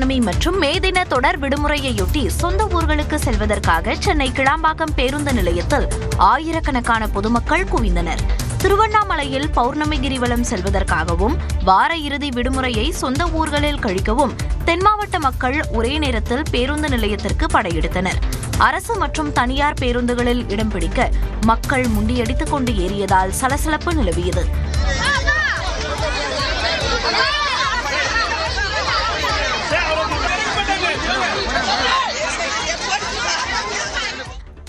பௌர்ணமி மற்றும் மே தின தொடர் விடுமுறையொட்டி சொந்த ஊர்களுக்கு செல்வதற்காக சென்னை கிளாம்பாக்கம் பேருந்து நிலையத்தில் ஆயிரக்கணக்கான பொதுமக்கள் குவிந்தனர். திருவண்ணாமலையில் பௌர்ணமி கிரிவலம் செல்வதற்காகவும் வார இறுதி விடுமுறையை சொந்த ஊர்களில் கழிக்கவும் தென் மாவட்ட மக்கள் ஒரே நேரத்தில் பேருந்து நிலையத்திற்கு படையெடுத்தனர். அரசு மற்றும் தனியார் பேருந்துகளில் இடம் பிடிக்க மக்கள் முண்டியடித்துக் கொண்டு ஏறியதால் சலசலப்பு நிலவியது.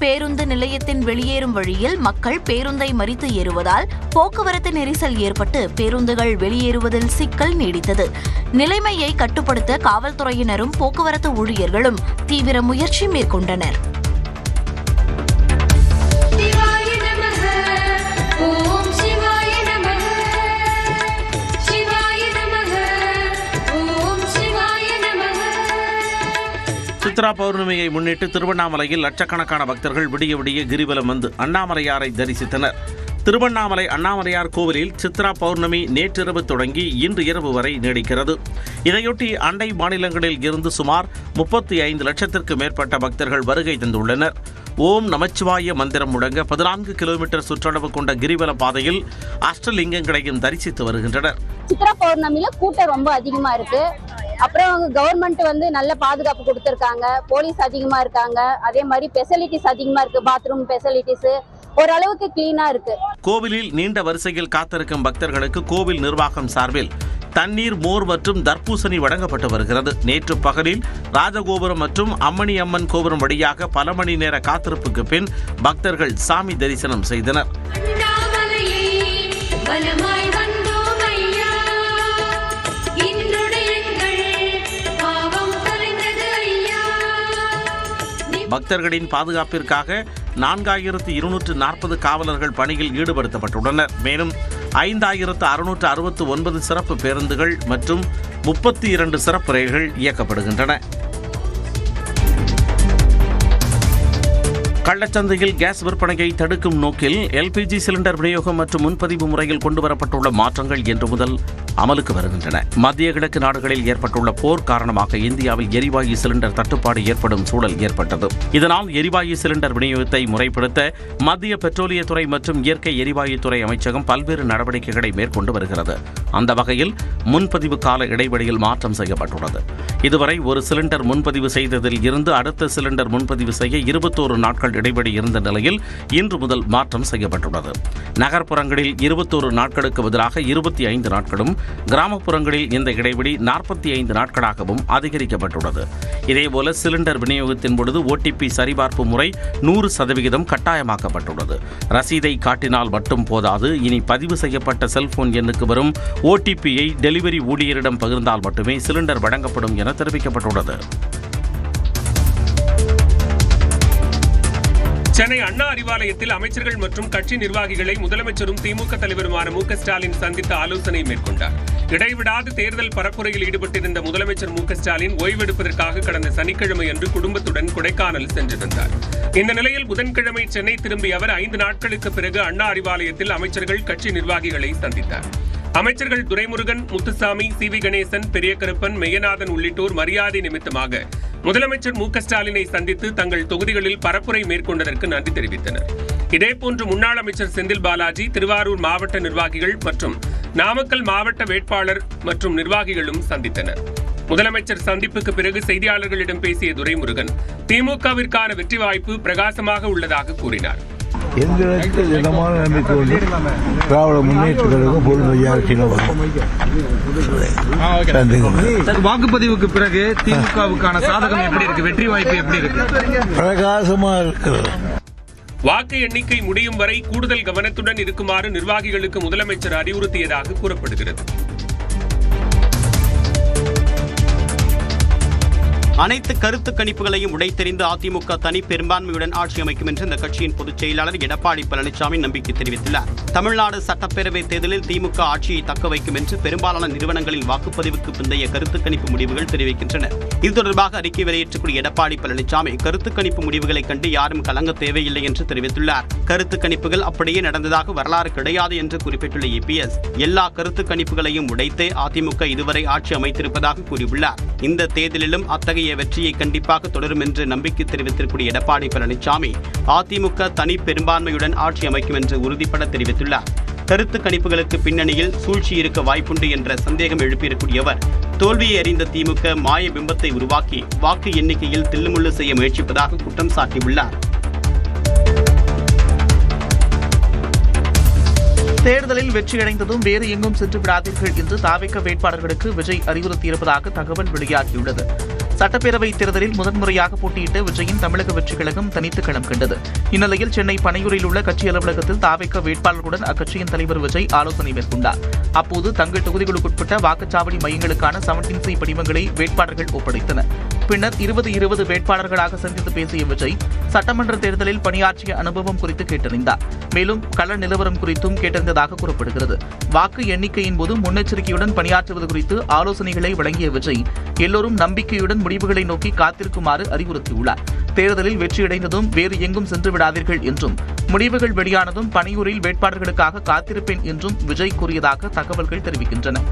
பேருந்து நிலையத்தின் வெளியேறும் வழியில் மக்கள் பேருந்தை மறித்து ஏறுவதால் போக்குவரத்து நெரிசல் ஏற்பட்டு பேருந்துகள் வெளியேறுவதில் சிக்கல் நீடித்தது. நிலைமையை கட்டுப்படுத்த காவல்துறையினரும் போக்குவரத்து ஊழியர்களும் தீவிர முயற்சி மேற்கொண்டனர். சித்ரா பௌர்ணமியை முன்னிட்டு திருவண்ணாமலையில் லட்சக்கணக்கான பக்தர்கள் விடிய விடிய கிரிவலம் வந்து அண்ணாமலையாரை தரிசித்தனர். திருவண்ணாமலை அண்ணாமலையார் கோவிலில் சித்ரா பௌர்ணமி நேற்றிரவு தொடங்கி இன்று இரவு வரை நீடிக்கிறது. இதையொட்டி அண்டை மாநிலங்களில் இருந்து சுமார் 35 லட்சத்திற்கு மேற்பட்ட பக்தர்கள் வருகை தந்துள்ளனர். ஓம் நமச்சிவாய மந்திரம் முழங்க 14 கிலோமீட்டர் சுற்றளவு கொண்ட கிரிவல பாதையில் அஷ்டலிங்கங்களையும் தரிசித்து வருகின்றனர். சித்ரா பௌர்ணமியில கூட்டம் ரொம்ப அதிகமா இருக்கு. அப்புறம் கவர்மெண்ட் நல்ல பாதுகாப்பு கொடுத்திருக்காங்க. போலீஸ் அதிகமா இருக்காங்க. அதே மாதிரி ஃபெசிலிட்டிஸ் அதிகமா இருக்கு. பாத்ரூம் ஃபெசிலிட்டிஸ் ஓரளவுக்கு கிளீனா இருக்கு. கோவிலில் நீண்ட வரிசையில் காத்திருக்கும் பக்தர்களுக்கு கோவில் நிர்வாகம் சார்பில் தண்ணீர், மோர் மற்றும் தர்பூசணி வழங்கப்பட்டு வருகிறது. நேற்று பகலில் ராஜகோபுரம் மற்றும் அம்மணி அம்மன் கோபுரம் வழியாக பல மணி நேர காத்திருப்புக்கு பின் பக்தர்கள் சாமி தரிசனம் செய்தனர். பக்தர்களின் பாதுகாப்பிற்காக 4240 காவலர்கள் பணியில் ஈடுபடுத்தப்பட்டுள்ளனர். மேலும் 5669 சிறப்பு பேருந்துகள் மற்றும் 32 சிறப்பு ரயில்கள் இயக்கப்படுகின்றன. கள்ளச்சந்தையில் கேஸ் விற்பனையை தடுக்கும் நோக்கில் எல்பிஜி சிலிண்டர் விநியோகம் மற்றும் முன்பதிவு முறையில் கொண்டுவரப்பட்டுள்ள மாற்றங்கள் இன்று முதல் அமலுக்கு வருகின்றன. மத்திய கிழக்கு நாடுகளில் ஏற்பட்டுள்ள போர் காரணமாக இந்தியாவில் எரிவாயு சிலிண்டர் தட்டுப்பாடு ஏற்படும் சூழல் ஏற்பட்டது. இதனால் எரிவாயு சிலிண்டர் விநியோகத்தை முறைப்படுத்த மத்திய பெட்ரோலியத்துறை மற்றும் இயற்கை எரிவாயுத்துறை அமைச்சகம் பல்வேறு நடவடிக்கைகளை மேற்கொண்டு வருகிறது. அந்த வகையில் முன்பதிவு கால இடைவெளியில் மாற்றம் செய்யப்பட்டுள்ளது. இதுவரை ஒரு சிலிண்டர் முன்பதிவு செய்ததில் இருந்து அடுத்த சிலிண்டர் முன்பதிவு செய்ய 21 நாட்கள் இடைவெளி இருந்த நிலையில் இன்று முதல் மாற்றம் செய்யப்பட்டுள்ளது. நகர்ப்புறங்களில் 21 நாட்களுக்கு பதிலாக 25 நாட்களும், கிராமப்புறங்களில் இந்த இடைவெளி 45 நாட்களாகவும் அதிகரிக்கப்பட்டுள்ளது. இதேபோல சிலிண்டர் விநியோகத்தின் பொழுது OTP சரிபார்ப்பு முறை 100% கட்டாயமாக்கப்பட்டுள்ளது. ரசீதை காட்டினால் மட்டும் போதாது, இனி பதிவு செய்யப்பட்ட செல்போன் எண்ணுக்கு வரும் OTPயை டெலிவரி ஊழியரிடம் பகிர்ந்தால் மட்டுமே சிலிண்டர் வழங்கப்படும் என தெரிவிக்கப்பட்டுள்ளது. சென்னை அண்ணா அறிவாலயத்தில் அமைச்சர்கள் மற்றும் கட்சி நிர்வாகிகளை முதலமைச்சரும் திமுக தலைவருமான மு.க. ஸ்டாலின் சந்தித்து ஆலோசனை மேற்கொண்டார். இடைவிடாது தேர்தல் பரப்புரையில் ஈடுபட்டிருந்த முதலமைச்சர் மு.க. ஸ்டாலின் ஓய்வெடுப்பதற்காக கடந்த சனிக்கிழமை அன்று குடும்பத்துடன் கொடைக்கானல் சென்றிருந்தார். இந்த நிலையில் புதன்கிழமை சென்னை திரும்பிய அவர் 5 நாட்களுக்கு பிறகு அண்ணா அறிவாலயத்தில் அமைச்சர்கள், கட்சி நிர்வாகிகளை சந்தித்தார். அமைச்சர்கள் துரைமுருகன், முத்துசாமி, சி.வி. கணேசன், பெரியகருப்பன், மெய்யநாதன் உள்ளிட்டோர் மரியாதை நிமித்தமாக முதலமைச்சர் மு.க. ஸ்டாலினை சந்தித்து தங்கள் தொகுதிகளில் பரப்புரை மேற்கொண்டதற்கு நன்றி தெரிவித்தனர். இதேபோன்று முன்னாள் அமைச்சர் செந்தில் பாலாஜி, திருவாரூர் மாவட்ட நிர்வாகிகள் மற்றும் நாமக்கல் மாவட்ட வேட்பாளர் மற்றும் நிர்வாகிகளும் சந்தித்தனர். முதலமைச்சர் சந்திப்புக்கு பிறகு செய்தியாளர்களிடம் பேசிய துரைமுருகன், திமுகவிற்கான வெற்றி வாய்ப்பு பிரகாசமாக உள்ளதாக கூறினார். எங்களுக்கு திடமான நம்பிக்கை உண்டு. திராவிட முன்னேற்ற கழகம் வாக்குப்பதிவுக்கு பிறகு திமுகவுக்கான சாதகம் எப்படி இருக்கு? வெற்றி வாய்ப்பு எப்படி இருக்கு? பிரகாசமா இருக்கிறது. வாக்கு எண்ணிக்கை முடியும் வரை கூடுதல் கவனத்துடன் இருக்குமாறு நிர்வாகிகளுக்கு முதலமைச்சர் அறிவுறுத்தியதாக கூறப்படுகிறது. அனைத்து கருத்து கணிப்புகளையும் உடைத்தெறிந்து அதிமுக தனி பெரும்பான்மையுடன் ஆட்சி அமைக்கும் என்று இந்த கட்சியின் பொதுச் செயலாளர் எடப்பாடி பழனிசாமி நம்பிக்கை தெரிவித்துள்ளார். தமிழ்நாடு சட்டப்பேரவை தேர்தலில் திமுக ஆட்சியை தக்க வைக்கும் என்று பெரும்பாலான நிறுவனங்களின் வாக்குப்பதிவுக்கு பிந்தைய கருத்து கணிப்பு முடிவுகள் தெரிவிக்கின்றன. இது தொடர்பாக அறிக்கை வெளியிட்டுள்ள எடப்பாடி பழனிசாமி கருத்து கணிப்பு முடிவுகளை கண்டு யாரும் கலங்க தேவையில்லை என்று தெரிவித்துள்ளார். கருத்து கணிப்புகள் அப்படியே நடந்ததாக வரலாறு கிடையாது என்று குறிப்பிட்டுள்ள EPS எல்லா கருத்து கணிப்புகளையும் உடைத்தே அதிமுக இதுவரை ஆட்சி அமைத்திருப்பதாக கூறியுள்ளார். இந்த தேர்தலிலும் அத்தகைய வெற்றியை கண்டிப்பாக தொடரும் என்று நம்பிக்கை தெரிவித்திருக்கூடிய எடப்பாடி பழனிசாமி அதிமுக தனி பெரும்பான்மையுடன் ஆட்சி அமைக்கும் என்று உறுதிபட தெரிவித்துள்ளார். கருத்து கணிப்புகளுக்கு பின்னணியில் சூழ்ச்சி இருக்க வாய்ப்புண்டு என்ற சந்தேகம் எழுப்பியிருக்கூடிய அவர் தோல்வியை அறிந்த திமுக மாய பிம்பத்தை உருவாக்கி வாக்கு எண்ணிக்கையில் தில்லுமுள்ளு செய்ய முயற்சிப்பதாக குற்றம் சாட்டியுள்ளார். தேர்தலில் வெற்றியடைந்ததும் வேறு எங்கும் சென்று விடாதீர்கள் என்று தாவேக வேட்பாளர்களுக்கு விஜய் அறிவுறுத்தியிருப்பதாக தகவல் வெளியாகியுள்ளது. சட்டப்பேரவை தேர்தலில் முதன்முறையாக போட்டியிட்ட விஜயின் தமிழக வெற்றிக் கழகம் தனித்து களம் கண்டது. இந்நிலையில் சென்னை பனையூரில் உள்ள கட்சி அலுவலகத்தில் தாவேக வேட்பாளர்களுடன் அக்கட்சியின் தலைவர் விஜய் ஆலோசனை மேற்கொண்டார். அப்போது தங்கள் தொகுதிகளுக்குட்பட்ட வாக்குச்சாவடி மையங்களுக்கான 17C படிவங்களை வேட்பாளர்கள் ஒப்படைத்தனர். பின்னர் 20 வேட்பாளர்களாக சந்தித்து பேசிய விஜய் சட்டமன்ற தேர்தலில் பணியாற்றிய அனுபவம் குறித்து கேட்டறிந்தார். மேலும் கள நிலவரம் குறித்தும் கேட்டறிந்ததாக கூறப்படுகிறது. வாக்கு எண்ணிக்கையின் போது முன்னெச்சரிக்கையுடன் பணியாற்றுவது குறித்து ஆலோசனைகளை வழங்கிய விஜய் எல்லோரும் நம்பிக்கையுடன் முடிவுகளை நோக்கி காத்திருக்குமாறு அறிவுறுத்தியுள்ளார். தேர்தலில் வெற்றியடைந்ததும் வேறு எங்கும் சென்று விடாதீர்கள் என்றும் முடிவுகள் வெளியானதும் பனையூரில் வேட்பாளர்களுக்காக காத்திருப்பேன் என்றும் விஜய் கூறியதாக தகவல்கள் தெரிவிக்கின்றன.